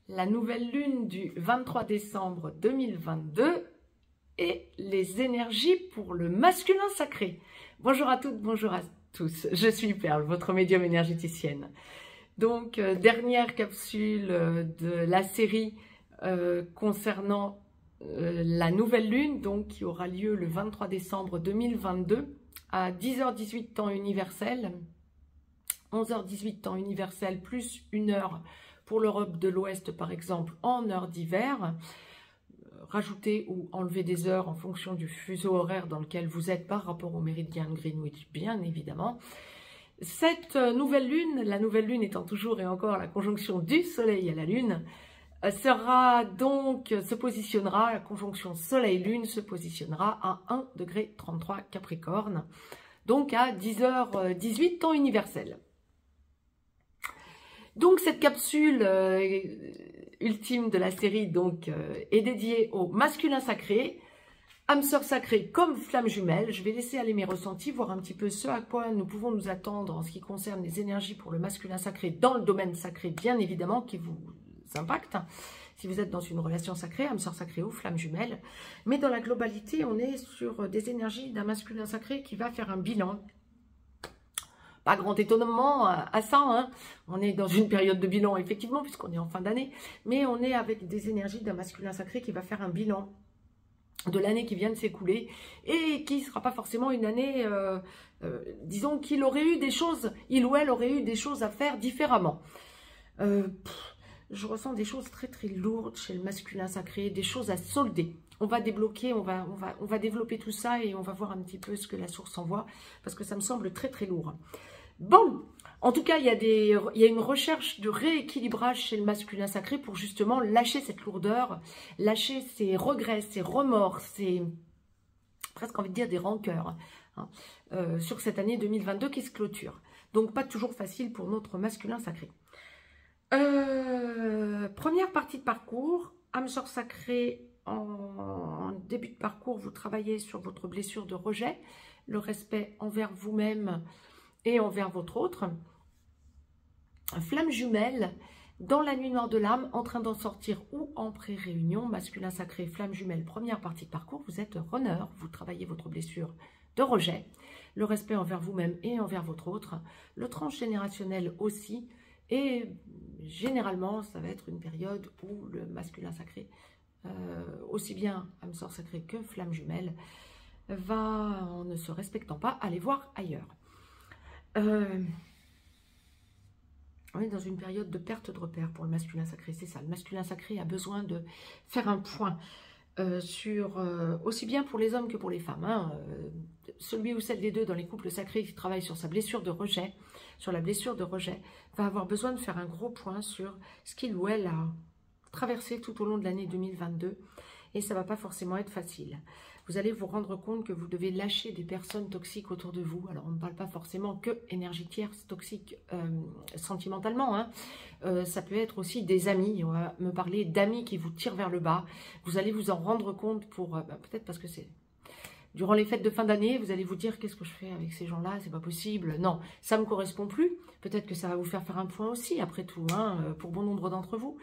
la nouvelle lune du 23 décembre 2022 et les énergies pour le masculin sacré. Bonjour à toutes, bonjour à tous. Je suis Perle, votre médium énergéticienne. Donc, dernière capsule de la série concernant la nouvelle lune, donc qui aura lieu le 23 décembre 2022 à 10h18 temps universel, 11h18 temps universel, plus 1 heure pour l'Europe de l'Ouest par exemple en heure d'hiver. Rajouter ou enlever des heures en fonction du fuseau horaire dans lequel vous êtes par rapport au méridien de Greenwich, bien évidemment. Cette nouvelle lune, la nouvelle lune étant toujours et encore la conjonction du soleil à la lune, se positionnera, la conjonction soleil-lune se positionnera à 1,33 °, Capricorne, donc à 10h18 temps universel. Donc cette capsule ultime de la série donc, est dédiée au masculin sacré, âme sœur sacrée comme flamme jumelle. Je vais laisser aller mes ressentis, voir un petit peu ce à quoi nous pouvons nous attendre en ce qui concerne les énergies pour le masculin sacré dans le domaine sacré, bien évidemment, qui vous impacte. Si vous êtes dans une relation sacrée, âme sœur sacrée ou flamme jumelle. Mais dans la globalité, on est sur des énergies d'un masculin sacré qui va faire un bilan. Pas grand étonnement à ça, hein. On est dans une période de bilan, effectivement, puisqu'on est en fin d'année, mais on est avec des énergies d'un masculin sacré qui va faire un bilan de l'année qui vient de s'écouler et qui ne sera pas forcément une année, disons qu'il aurait eu des choses, il ou elle aurait eu des choses à faire différemment. Je ressens des choses très très lourdes chez le masculin sacré, des choses à solder. On va débloquer, on va développer tout ça et on va voir un petit peu ce que la source envoie, parce que ça me semble très très lourd. Bon, en tout cas, il y a une recherche de rééquilibrage chez le masculin sacré pour justement lâcher cette lourdeur, lâcher ses regrets, ses remords, ses presque envie de dire des rancœurs, hein, sur cette année 2022 qui se clôture. Donc pas toujours facile pour notre masculin sacré. Première partie de parcours, âme sœur sacrée, en début de parcours, vous travaillez sur votre blessure de rejet, le respect envers vous-même et envers votre autre. Flamme jumelle, dans la nuit noire de l'âme, en train d'en sortir ou en pré-réunion, masculin sacré, flamme jumelle, première partie de parcours, vous êtes runner, vous travaillez votre blessure de rejet, le respect envers vous-même et envers votre autre, le transgénérationnel aussi, et généralement, ça va être une période où le masculin sacré, aussi bien âme sœur sacrée que flamme jumelle, va, en ne se respectant pas, aller voir ailleurs. On est dans une période de perte de repères pour le masculin sacré, c'est ça. Le masculin sacré a besoin de faire un point sur, aussi bien pour les hommes que pour les femmes, hein, celui ou celle des deux dans les couples sacrés qui travaille sur sa blessure de rejet, sur la blessure de rejet, va avoir besoin de faire un gros point sur ce qu'il ou elle a traversé tout au long de l'année 2022, et ça ne va pas forcément être facile. Vous allez vous rendre compte que vous devez lâcher des personnes toxiques autour de vous. Alors, on ne parle pas forcément que énergie tierce, toxique sentimentalement, hein. Ça peut être aussi des amis. On va me parler d'amis qui vous tirent vers le bas. Vous allez vous en rendre compte pour... peut-être parce que c'est... Durant les fêtes de fin d'année, vous allez vous dire, qu'est-ce que je fais avec ces gens-là? C'est pas possible. Non, ça ne me correspond plus. Peut-être que ça va vous faire un point aussi, après tout, hein, pour bon nombre d'entre vous.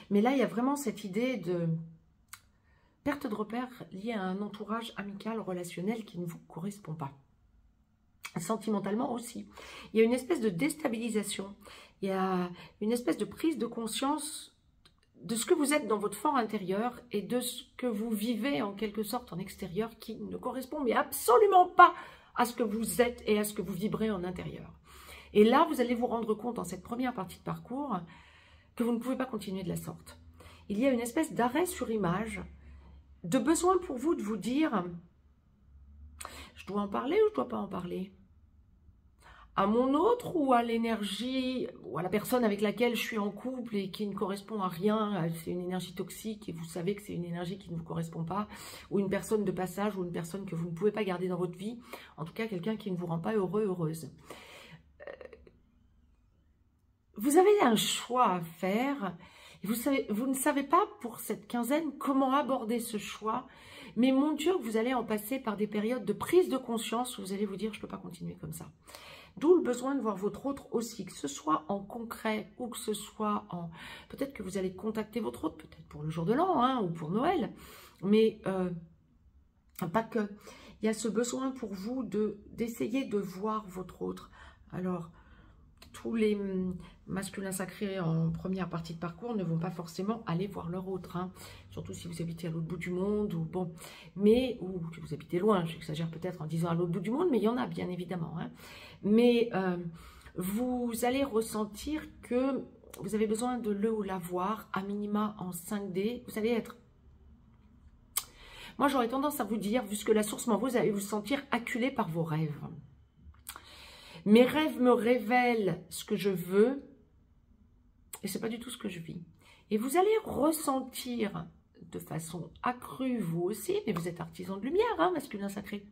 Mais là, il y a vraiment cette idée de... perte de repères liée à un entourage amical, relationnel qui ne vous correspond pas. Sentimentalement aussi. Il y a une espèce de déstabilisation. Il y a une espèce de prise de conscience de ce que vous êtes dans votre fort intérieur et de ce que vous vivez en quelque sorte en extérieur qui ne correspond mais absolument pas à ce que vous êtes et à ce que vous vibrez en intérieur. Et là, vous allez vous rendre compte en cette première partie de parcours que vous ne pouvez pas continuer de la sorte. Il y a une espèce d'arrêt sur image, de besoin pour vous de vous dire « je dois en parler ou je ne dois pas en parler ?» À mon autre ou à l'énergie, ou à la personne avec laquelle je suis en couple et qui ne correspond à rien, c'est une énergie toxique et vous savez que c'est une énergie qui ne vous correspond pas, ou une personne de passage, ou une personne que vous ne pouvez pas garder dans votre vie, en tout cas quelqu'un qui ne vous rend pas heureux, heureuse. Vous avez un choix à faire. Vous ne savez pas pour cette quinzaine comment aborder ce choix, mais mon Dieu, vous allez en passer par des périodes de prise de conscience où vous allez vous dire « je ne peux pas continuer comme ça ». D'où le besoin de voir votre autre aussi, que ce soit en concret ou que ce soit en... Peut-être que vous allez contacter votre autre, peut-être pour le jour de l'an hein, ou pour Noël, mais pas que. Il y a ce besoin pour vous d'essayer de voir votre autre. Alors, tous les masculins sacrés en première partie de parcours ne vont pas forcément aller voir leur autre, hein. Surtout si vous habitez à l'autre bout du monde, ou bon, mais, ou que vous habitez loin, j'exagère peut-être en disant à l'autre bout du monde, mais il y en a bien évidemment, hein. Mais vous allez ressentir que vous avez besoin de le ou la voir, à minima en 5D, vous allez être... Moi j'aurais tendance à vous dire, vu ce que la source m'envoie, vous allez vous sentir acculé par vos rêves. Mes rêves me révèlent ce que je veux et ce n'est pas du tout ce que je vis. Et vous allez ressentir de façon accrue, vous aussi, mais vous êtes artisan de lumière, hein, masculin sacré,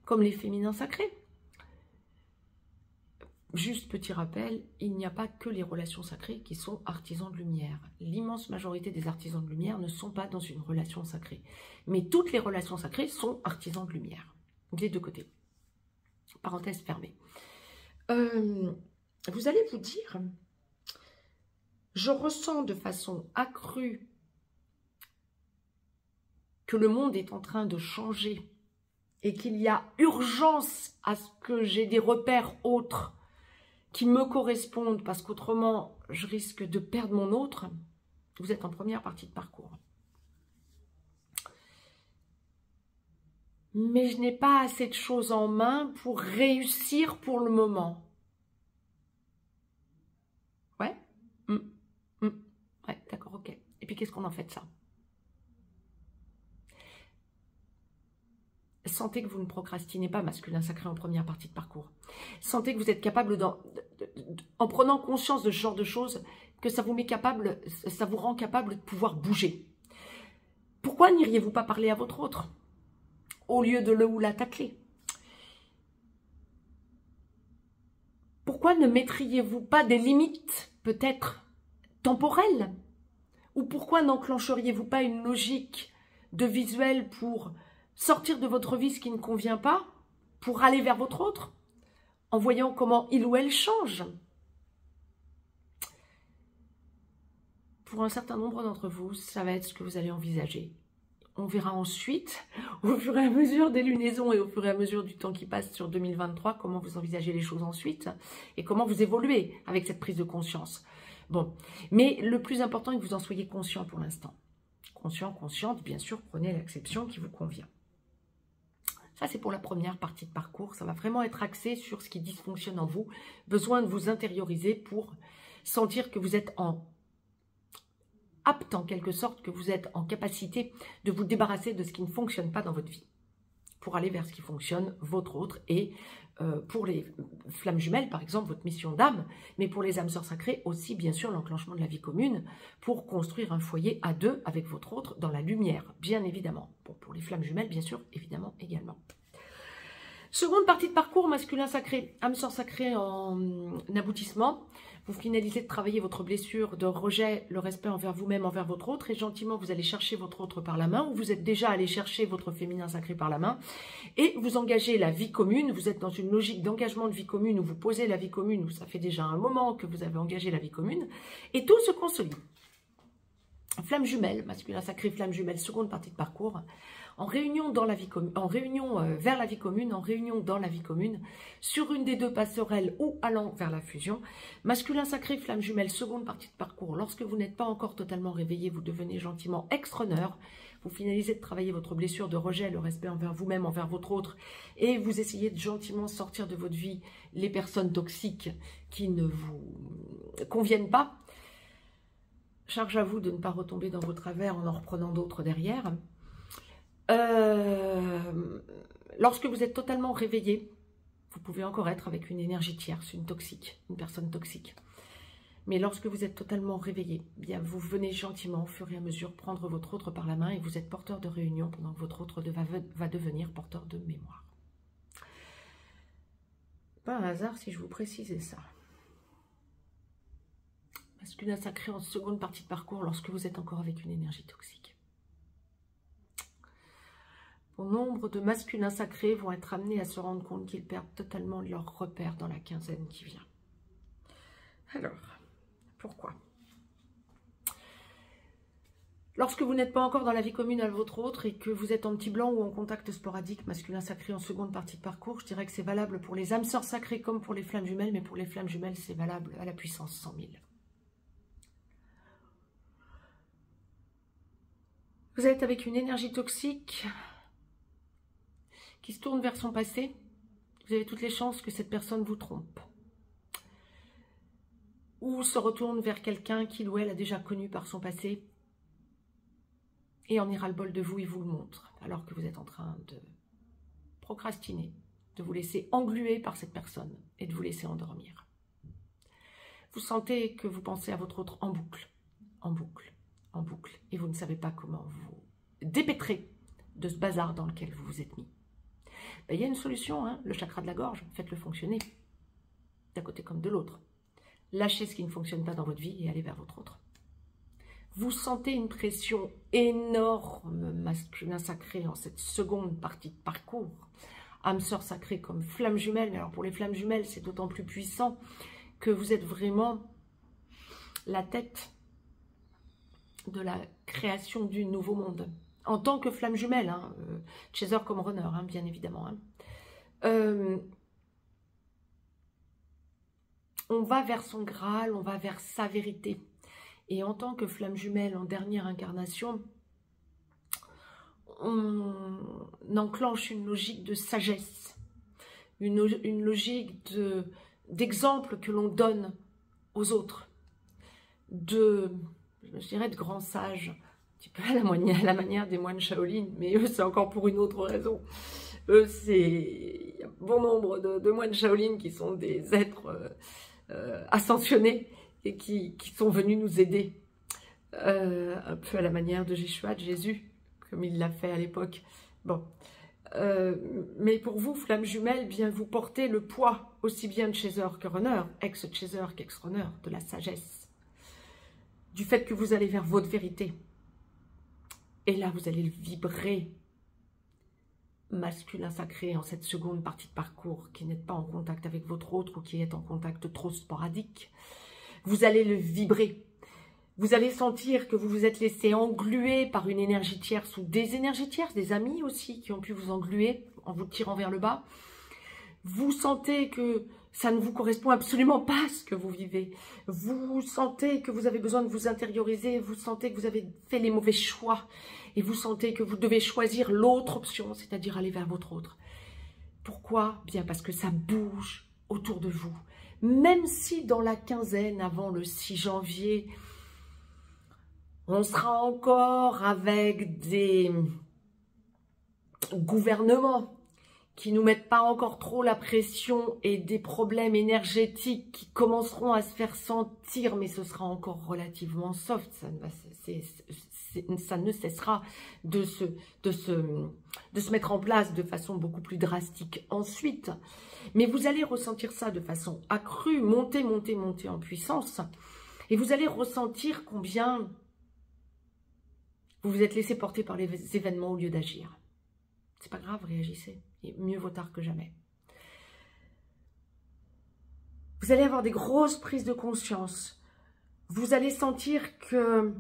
comme les féminins sacrés. Juste petit rappel, il n'y a pas que les relations sacrées qui sont artisans de lumière. L'immense majorité des artisans de lumière ne sont pas dans une relation sacrée. Mais toutes les relations sacrées sont artisans de lumière, des deux côtés. Parenthèse fermée. Vous allez vous dire, je ressens de façon accrue que le monde est en train de changer et qu'il y a urgence à ce que j'ai des repères autres qui me correspondent parce qu'autrement je risque de perdre mon autre. Vous êtes en première partie de parcours. Mais je n'ai pas assez de choses en main pour réussir pour le moment. Ouais, ouais, d'accord, ok. Et puis qu'est-ce qu'on en fait de ça? Sentez que vous ne procrastinez pas, masculin sacré en première partie de parcours. Sentez que vous êtes capable, en prenant conscience de ce genre de choses, que ça vous met capable, ça vous rend capable de pouvoir bouger. Pourquoi n'iriez-vous pas parler à votre autre au lieu de le ou la tacler? Pourquoi ne mettriez-vous pas des limites, peut-être temporelles? Ou pourquoi n'enclencheriez-vous pas une logique de visuel pour sortir de votre vie ce qui ne convient pas, pour aller vers votre autre, en voyant comment il ou elle change? Pour un certain nombre d'entre vous, ça va être ce que vous allez envisager. On verra ensuite, au fur et à mesure des lunaisons et au fur et à mesure du temps qui passe sur 2023, comment vous envisagez les choses ensuite et comment vous évoluez avec cette prise de conscience. Bon, mais le plus important est que vous en soyez conscient pour l'instant. Conscient, consciente, bien sûr, prenez l'acception qui vous convient. Ça, c'est pour la première partie de parcours. Ça va vraiment être axé sur ce qui dysfonctionne en vous. Besoin de vous intérioriser pour sentir que vous êtes apte en quelque sorte, que vous êtes en capacité de vous débarrasser de ce qui ne fonctionne pas dans votre vie pour aller vers ce qui fonctionne, votre autre, et pour les flammes jumelles, par exemple, votre mission d'âme, mais pour les âmes sœurs sacrées aussi, bien sûr, l'enclenchement de la vie commune pour construire un foyer à deux avec votre autre dans la lumière, bien évidemment. Bon, pour les flammes jumelles, bien sûr, évidemment, également. Seconde partie de parcours, masculin sacré, âme sœur sacrée en aboutissement. Vous finalisez de travailler votre blessure de rejet, le respect envers vous-même, envers votre autre, et gentiment vous allez chercher votre autre par la main, ou vous êtes déjà allé chercher votre féminin sacré par la main, et vous engagez la vie commune. Vous êtes dans une logique d'engagement de vie commune, où vous posez la vie commune, où ça fait déjà un moment que vous avez engagé la vie commune, et tout se consolide. Flamme jumelle, masculin sacré, flamme jumelle, seconde partie de parcours. En réunion dans la vie commune, en réunion vers la vie commune, en réunion dans la vie commune, sur une des deux passerelles ou allant vers la fusion. Masculin sacré, flamme jumelle, seconde partie de parcours. Lorsque vous n'êtes pas encore totalement réveillé, vous devenez gentiment ex-runner. Vous finalisez de travailler votre blessure de rejet, le respect envers vous-même, envers votre autre, et vous essayez de gentiment sortir de votre vie les personnes toxiques qui ne vous conviennent pas. Charge à vous de ne pas retomber dans vos travers en reprenant d'autres derrière. Lorsque vous êtes totalement réveillé, vous pouvez encore être avec une énergie tierce, une toxique, une personne toxique. Mais lorsque vous êtes totalement réveillé, bien vous venez gentiment, au fur et à mesure, prendre votre autre par la main et vous êtes porteur de réunion pendant que votre autre va devenir porteur de mémoire. Pas un hasard si je vous précisais ça. Masculin sacré en seconde partie de parcours lorsque vous êtes encore avec une énergie toxique. Bon nombre de masculins sacrés vont être amenés à se rendre compte qu'ils perdent totalement leur repère dans la quinzaine qui vient. Alors, pourquoi? Lorsque vous n'êtes pas encore dans la vie commune à votre autre et que vous êtes en petit blanc ou en contact sporadique, masculin sacré en seconde partie de parcours, je dirais que c'est valable pour les âmes sœurs sacrées comme pour les flammes jumelles, mais pour les flammes jumelles, c'est valable à la puissance 100 000. Vous êtes avec une énergie toxique qui se tourne vers son passé. Vous avez toutes les chances que cette personne vous trompe. Ou se retourne vers quelqu'un qu'il ou elle a déjà connu par son passé et en ira le bol de vous et vous le montre, alors que vous êtes en train de procrastiner, de vous laisser engluer par cette personne et de vous laisser endormir. Vous sentez que vous pensez à votre autre en boucle, en boucle, en boucle, et vous ne savez pas comment vous dépêtrer de ce bazar dans lequel vous vous êtes mis. Ben, il y a une solution, hein, le chakra de la gorge, faites-le fonctionner, d'un côté comme de l'autre. Lâchez ce qui ne fonctionne pas dans votre vie et allez vers votre autre. Vous sentez une pression énorme, masculin sacré, en cette seconde partie de parcours. Âme sœur sacrée comme flamme jumelle. Mais alors pour les flammes jumelles, c'est d'autant plus puissant que vous êtes vraiment la tête de la création du nouveau monde. En tant que flamme jumelle, hein, chaser comme runner, hein, bien évidemment. Hein. On va vers son Graal, on va vers sa vérité. Et en tant que flamme jumelle en dernière incarnation, on enclenche une logique de sagesse, une logique d'exemple que l'on donne aux autres, je dirais de grands sages, un petit peu à la manière des moines Shaolin, mais eux c'est encore pour une autre raison. Eux c'est bon nombre de moines Shaolin qui sont des êtres ascensionnés, et qui sont venus nous aider, un peu à la manière de Yeshua, de Jésus, comme il l'a fait à l'époque. Bon, mais pour vous, flamme jumelle, bien vous portez le poids aussi bien de chaser que runner, ex-chaser qu'ex-runner, de la sagesse, du fait que vous allez vers votre vérité. Et là, vous allez le vibrer, masculin sacré, en cette seconde partie de parcours, qui n'êtes pas en contact avec votre autre ou qui est en contact trop sporadique. Vous allez le vibrer. Vous allez sentir que vous vous êtes laissé engluer par une énergie tierce ou des énergies tierces, des amis aussi qui ont pu vous engluer en vous tirant vers le bas. Vous sentez que ça ne vous correspond absolument pas ce que vous vivez. Vous sentez que vous avez besoin de vous intérioriser. Vous sentez que vous avez fait les mauvais choix. Et vous sentez que vous devez choisir l'autre option, c'est-à-dire aller vers votre autre. Pourquoi? Bien parce que ça bouge autour de vous. Même si dans la quinzaine, avant le 6 janvier, on sera encore avec des gouvernements qui ne nous mettent pas encore trop la pression et des problèmes énergétiques qui commenceront à se faire sentir, mais ce sera encore relativement soft. Ça ne cessera de se mettre en place de façon beaucoup plus drastique ensuite. Mais vous allez ressentir ça de façon accrue, monter en puissance. Et vous allez ressentir combien vous vous êtes laissé porter par les événements au lieu d'agir. C'est pas grave, réagissez. Et mieux vaut tard que jamais. Vous allez avoir des grosses prises de conscience. Vous allez sentir que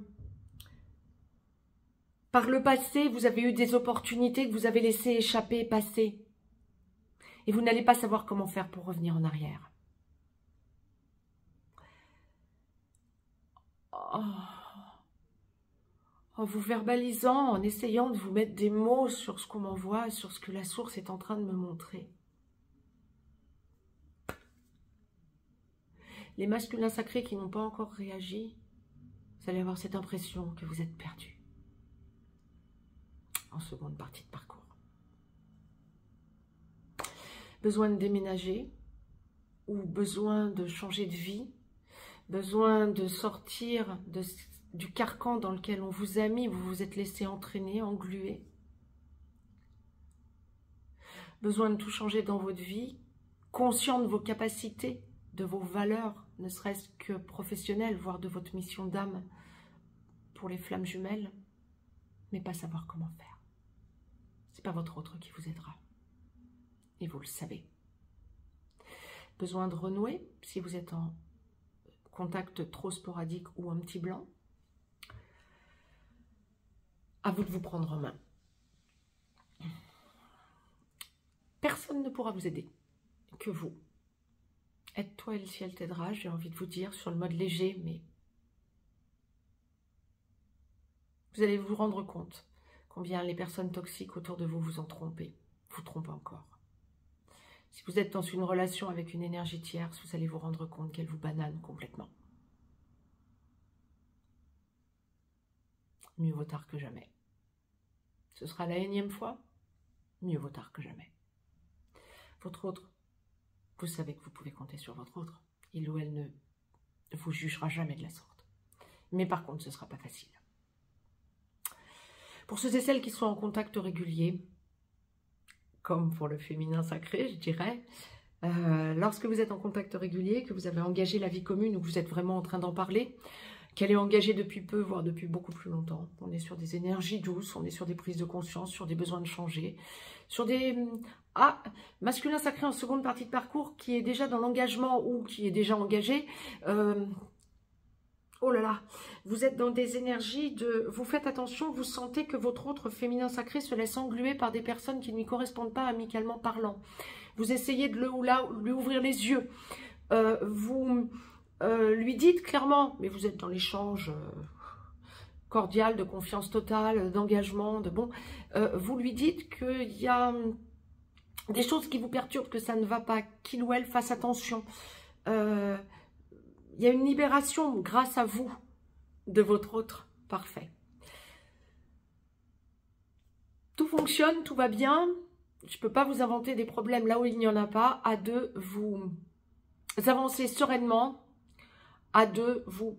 par le passé, vous avez eu des opportunités que vous avez laissées échapper, passer. Et vous n'allez pas savoir comment faire pour revenir en arrière. En vous verbalisant, en essayant de vous mettre des mots sur ce qu'on m'envoie, sur ce que la source est en train de me montrer. Les masculins sacrés qui n'ont pas encore réagi, vous allez avoir cette impression que vous êtes perdus en seconde partie de parcours. Besoin de déménager ou besoin de changer de vie, besoin de sortir du carcan dans lequel on vous a mis, vous vous êtes laissé entraîner, engluer. Besoin de tout changer dans votre vie, conscient de vos capacités, de vos valeurs, ne serait-ce que professionnelles, voire de votre mission d'âme pour les flammes jumelles, mais pas savoir comment faire. c'est pas votre autre qui vous aidera. Et vous le savez. Besoin de renouer, si vous êtes en contact trop sporadique ou un petit blanc. À vous de vous prendre en main. Personne ne pourra vous aider que vous. Aide-toi et le ciel t'aidera, j'ai envie de vous dire, sur le mode léger, mais vous allez vous rendre compte combien les personnes toxiques autour de vous vous ont trompé, vous trompent encore. Si vous êtes dans une relation avec une énergie tierce, vous allez vous rendre compte qu'elle vous banane complètement. Mieux vaut tard que jamais. Ce sera la énième fois, mieux vaut tard que jamais. Votre autre, vous savez que vous pouvez compter sur votre autre. Il ou elle ne vous jugera jamais de la sorte. Mais par contre, ce ne sera pas facile. Pour ceux et celles qui sont en contact régulier, comme pour le féminin sacré, je dirais, lorsque vous êtes en contact régulier, que vous avez engagé la vie commune ou que vous êtes vraiment en train d'en parler, qu'elle est engagée depuis peu, voire depuis beaucoup plus longtemps. On est sur des énergies douces, on est sur des prises de conscience, sur des besoins de changer, sur des... masculin sacré en seconde partie de parcours qui est déjà dans l'engagement ou qui est déjà engagé. Oh là là, vous êtes dans des énergies de... Vous faites attention, vous sentez que votre autre féminin sacré se laisse engluer par des personnes qui ne lui correspondent pas amicalement parlant. Vous essayez de lui ouvrir les yeux. Vous lui dites clairement, mais vous êtes dans l'échange cordial, de confiance totale, d'engagement, de bon. Vous lui dites qu'il y a des choses qui vous perturbent, que ça ne va pas, qu'il ou elle fasse attention. Il y a une libération grâce à vous de votre autre. Parfait. Tout fonctionne, tout va bien. Je ne peux pas vous inventer des problèmes là où il n'y en a pas. À deux, vous avancez sereinement. À deux, vous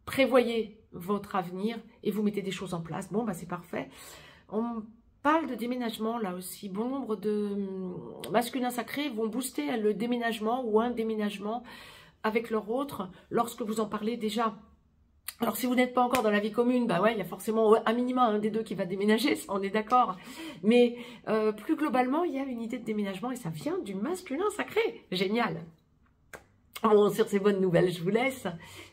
prévoyez votre avenir et vous mettez des choses en place. Bon, bah c'est parfait. On parle de déménagement là aussi. Bon nombre de masculins sacrés vont booster le déménagement ou un déménagement avec leur autre, lorsque vous en parlez déjà. Alors si vous n'êtes pas encore dans la vie commune, bah ouais, il y a forcément un minima un des deux qui va déménager, ça, on est d'accord. Mais plus globalement, il y a une idée de déménagement et ça vient du masculin sacré. Génial. Bon, sur ces bonnes nouvelles, je vous laisse.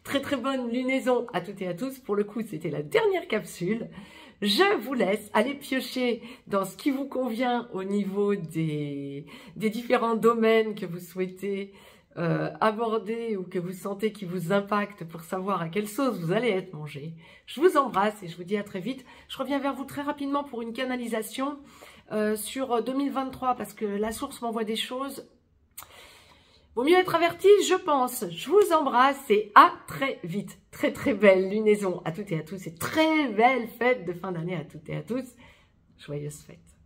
Très très bonne lunaison à toutes et à tous. Pour le coup, c'était la dernière capsule. Je vous laisse aller piocher dans ce qui vous convient au niveau des différents domaines que vous souhaitez aborder ou que vous sentez qui vous impactent pour savoir à quelle sauce vous allez être mangé. Je vous embrasse et je vous dis à très vite. Je reviens vers vous très rapidement pour une canalisation sur 2023 parce que la source m'envoie des choses. Vaut mieux être averti, je pense. Je vous embrasse et à très vite. Très très belle lunaison à toutes et à tous et très belle fête de fin d'année à toutes et à tous. Joyeuses fêtes.